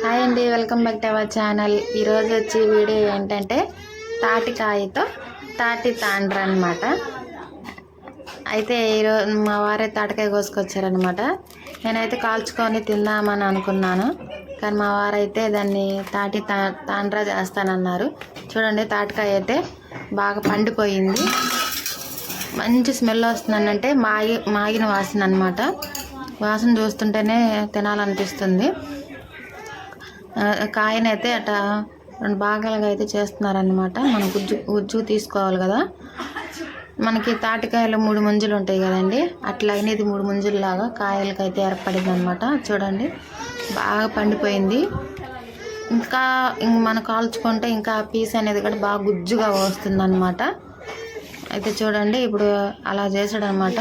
Hi అండి, welcome back to our channel. ఈరోజు వచ్చి వీడియో ఏంటంటే తాటికాయతో తాటి తాండ్ర అనమాట. అయితే ఈరోజు మా వారే తాటికాయ కోసుకొచ్చారనమాట. నేనైతే కాల్చుకొని తిందామని అనుకున్నాను, కానీ మా వారైతే దాన్ని తాండ్ర చేస్తానన్నారు. చూడండి, తాటికాయ అయితే బాగా పండిపోయింది, మంచి స్మెల్ వస్తుందంటే మాగిన వాసన అనమాట. వాసన చూస్తుంటేనే తినాలనిపిస్తుంది. కాయనైతే అట్లా 2 భాగాలుగా అయితే చేస్తున్నారనమాట. మనం గుజ్జు తీసుకోవాలి కదా. మనకి తాటికాయలు 3 ముంజులు ఉంటాయి కదండి, అట్లాగనే ఇది 3 ముంజుల్లాగా కాయలకైతే ఏర్పడింది అనమాట. చూడండి, బాగా పండిపోయింది. ఇంకా మనం కాల్చుకుంటే ఇంకా పీస్ అనేది కూడా బాగా గుజ్జుగా వస్తుంది అనమాట. అయితే చూడండి, ఇప్పుడు అలా చేసాడనమాట.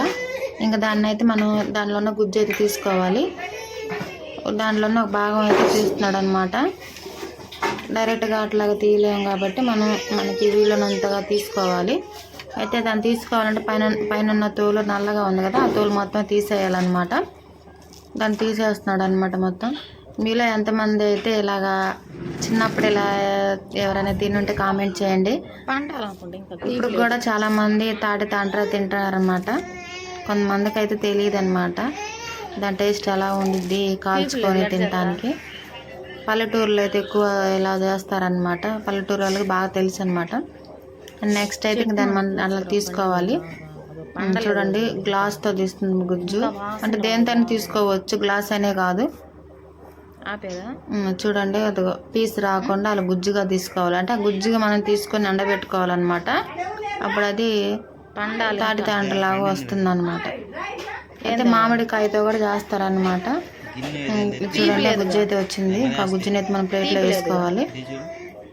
ఇంకా దాన్ని అయితే మనం దానిలో ఉన్న గుజ్జు అయితే తీసుకోవాలి. దాంట్లోనే ఒక భాగం అయితే తీస్తున్నాడు అనమాట. డైరెక్ట్గా అట్లాగా తీయలేము కాబట్టి మనకి వీలునంతగా తీసుకోవాలి. అయితే దాన్ని తీసుకోవాలంటే పైన ఉన్న తోలు నల్లగా ఉంది కదా, ఆ తోలు మొత్తం తీసేయాలన్నమాట. దాన్ని తీసేస్తున్నాడు అనమాట మొత్తం. మీలో ఎంతమంది అయితే ఇలాగా చిన్నప్పుడు ఇలా ఎవరైనా తినుంటే కామెంట్ చేయండి. ఇప్పుడు కూడా చాలామంది తాండ్ర తింటారనమాట. కొంతమందికి అయితే తెలియదు అనమాట దాని టేస్ట్ ఎలా ఉండిద్ది కాల్చుకొని తినడానికి. పల్లెటూరులో అయితే ఎక్కువ ఇలా చేస్తారనమాట. పల్లెటూరు వాళ్ళకి బాగా తెలుసు అనమాట. నెక్స్ట్ అయితే దాన్ని మనం అలా తీసుకోవాలి. చూడండి, గ్లాస్తో తీస్తుంది గుజ్జు. అంటే దేనితో తీసుకోవచ్చు, గ్లాస్ అనే కాదు. చూడండి, అది పీస్ రాకుండా అలా గుజ్జుగా తీసుకోవాలి. అంటే ఆ గుజ్జుగా మనం తీసుకొని ఎండబెట్టుకోవాలన్నమాట. అప్పుడు అది తాటి తాండ్రలాగా వస్తుంది అనమాట. అయితే మామిడికాయతో కూడా చేస్తారనమాట. చూడండి, గుజ్జు అయితే వచ్చింది. ఇంకా గుజ్జుని అయితే మనం ప్లేట్లో వేసుకోవాలి.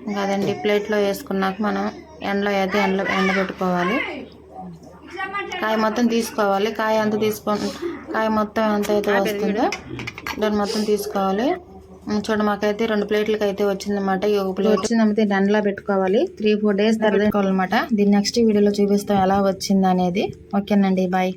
ఇంకా అదండి, ప్లేట్లో వేసుకున్నాక మనం ఎండబెట్టుకోవాలి. కాయ మొత్తం తీసుకోవాలి. కాయ మొత్తం ఎంత అయితే వస్తుందో దాన్ని మొత్తం తీసుకోవాలి. చూడండి, మాకైతే 2 ప్లేట్లకి అయితే వచ్చిందన్నమాట. ఈ ఒక ప్లేట్ వచ్చిందంటే ఎండలో పెట్టుకోవాలి. 3-4 డేస్ తర్వాత పెట్టుకోవాలన్నమాట. దీన్ని నెక్స్ట్ వీడియోలో చూపిస్తాం ఎలా వచ్చింది అనేది. ఓకేనండి, బాయ్.